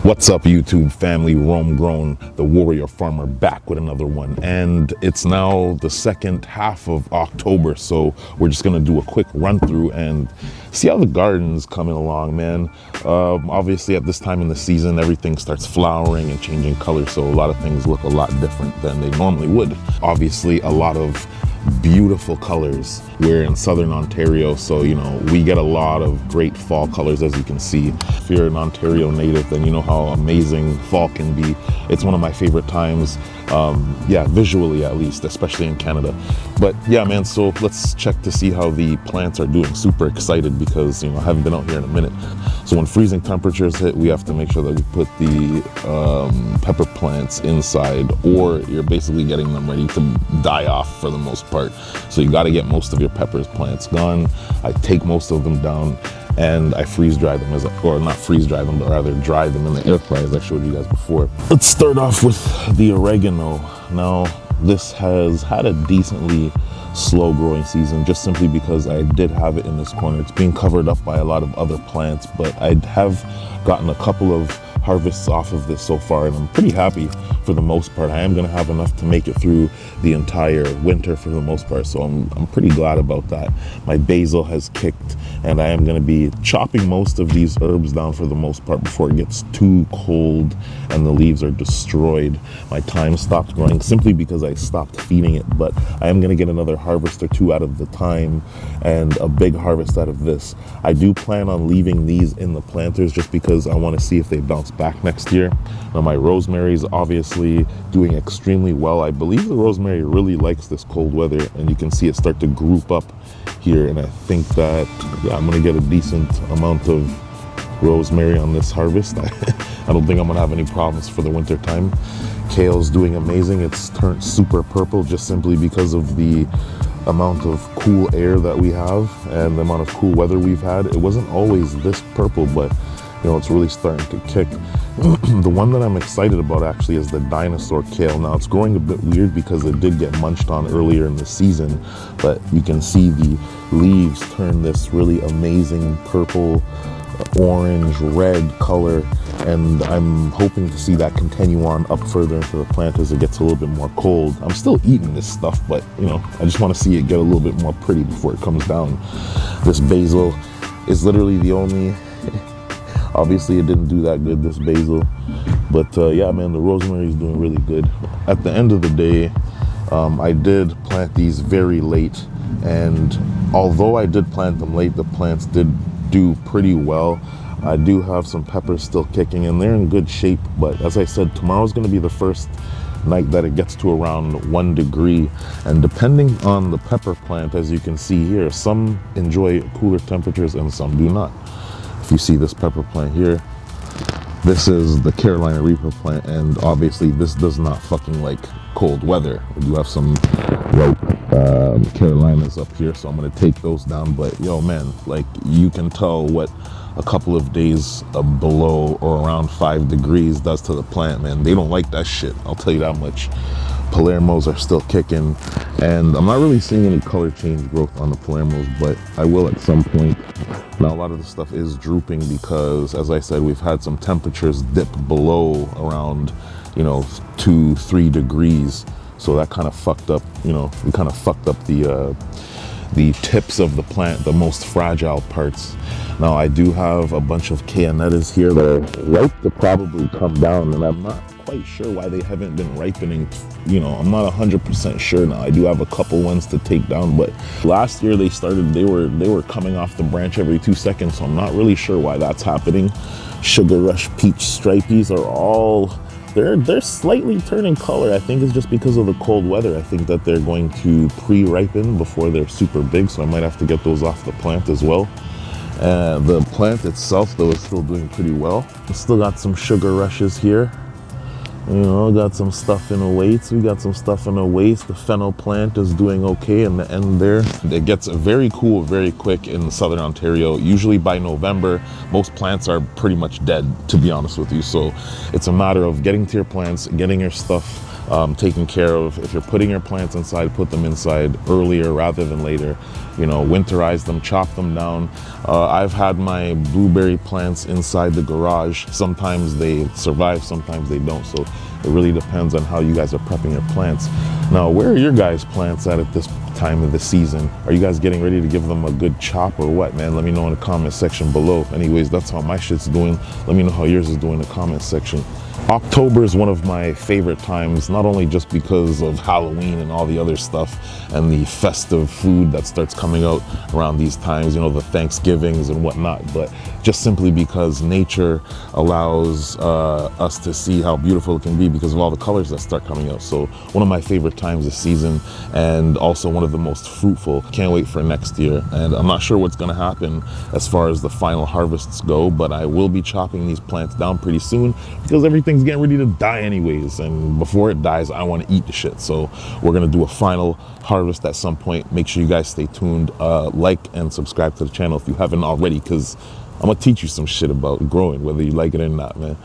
What's up, YouTube family? Rome Grown, the warrior farmer, back with another one. And it's now the second half of October, so we're just gonna do a quick run through and see how the garden's coming along, man. Obviously at this time in the season, everything starts flowering and changing color, so a lot of things look a lot different than they normally would. Obviously a lot of beautiful colors. We're in southern Ontario, so we get a lot of great fall colors, as you can see. If you're an Ontario native, then you know how amazing fall can be. It's one of my favorite times, visually at least, especially in Canada. But yeah, man, so let's check to see how the plants are doing. Super excited because I haven't been out here in a minute. So when freezing temperatures hit, we have to make sure that we put the pepper plants inside, or you're basically getting them ready to die off for the most part. So you got to get most of your peppers plants gone. I take most of them down and I freeze dry them, or not freeze dry them, but rather dry them in the air fryer, as I showed you guys before. Let's start off with the oregano. Now, this has had a decently slow growing season, just simply because I did have it in this corner. It's being covered up by a lot of other plants, but I have gotten a couple of harvests off of this so far, and I'm pretty happy for the most part. I am going to have enough to make it through the entire winter for the most part, so I'm pretty glad about that. My basil has kicked, and I am going to be chopping most of these herbs down for the most part before it gets too cold and the leaves are destroyed. My thyme stopped growing simply because I stopped feeding it, but I am going to get another harvest or two out of the thyme and a big harvest out of this. I do plan on leaving these in the planters just because I want to see if they bounce back next year. Now, my rosemary is obviously doing extremely well. I believe the rosemary really likes this cold weather, and you can see it start to group up here, and I think that I'm going to get a decent amount of rosemary on this harvest. I don't think I'm going to have any problems for the winter time. Kale's doing amazing. It's turned super purple just simply because of the amount of cool air that we have and the amount of cool weather we've had. It wasn't always this purple, but it's really starting to kick. The one that I'm excited about actually is the dinosaur kale. Now, it's growing a bit weird because it did get munched on earlier in the season, but you can see the leaves turn this really amazing purple, orange, red color, and I'm hoping to see that continue on up further into the plant as it gets a little bit more cold. I'm still eating this stuff, but I just want to see it get a little bit more pretty before it comes down. This basil is literally the only obviously it didn't do that good, this basil, but yeah, man, the rosemary is doing really good. At the end of the day, I did plant these very late, and although I did plant them late, the plants did do pretty well. I do have some peppers still kicking, and they're in good shape, but as I said, tomorrow's going to be the first night that it gets to around 1 degree, and depending on the pepper plant, as you can see here, some enjoy cooler temperatures and some do not. If you see this pepper plant here, this is the Carolina Reaper plant, and obviously this does not fucking like cold weather. We do have some ripe Carolinas up here, so I'm gonna take those down. But yo, man, like, you can tell what a couple of days below or around 5 degrees does to the plant, man. They don't like that shit, I'll tell you that much. Palermos are still kicking, and I'm not really seeing any color change growth on the Palermos, but I will at some point. Now, a lot of the stuff is drooping because, as I said, we've had some temperatures dip below around 2-3 degrees, so that kind of fucked up, we kind of fucked up the tips of the plant, the most fragile parts. Now, I do have a bunch of Cayanettas here that are ripe to probably come down, and I'm not quite sure why they haven't been ripening. I'm not 100% sure now. I do have a couple ones to take down, but last year they were coming off the branch every 2 seconds, so I'm not really sure why that's happening. Sugar Rush Peach Stripies are all, they're slightly turning color. I think it's just because of the cold weather. I think that they're going to pre-ripen before they're super big, so I might have to get those off the plant as well. The plant itself, though, is still doing pretty well. We still got some Sugar Rushes here. Got some stuff in the weights. We got some stuff in the waist. The fennel plant is doing okay in the end there. It gets very cool very quick in southern Ontario. Usually by November, most plants are pretty much dead, to be honest with you. So it's a matter of getting to your plants, getting your stuff taken care of. If you're putting your plants inside, put them inside earlier rather than later. winterize them, chop them down. I've had my blueberry plants inside the garage. Sometimes they survive, sometimes they don't. So it really depends on how you guys are prepping your plants. Now, where are your guys' plants at this time of the season? Are you guys getting ready to give them a good chop or what, man? Let me know in the comment section below. Anyways, that's how my shit's doing. Let me know how yours is doing in the comment section. October is one of my favorite times, not only just because of Halloween and all the other stuff and the festive food that starts coming out around these times, the Thanksgivings and whatnot, but just simply because nature allows us to see how beautiful it can be because of all the colors that start coming out. So one of my favorite times this season, and also one of the most fruitful. Can't wait for next year. And I'm not sure what's going to happen as far as the final harvests go, but I will be chopping these plants down pretty soon because everything's getting ready to die anyways, and before it dies I want to eat the shit. So we're gonna do a final harvest at some point. Make sure you guys stay tuned, like and subscribe to the channel if you haven't already, because I'm gonna teach you some shit about growing, whether you like it or not, man.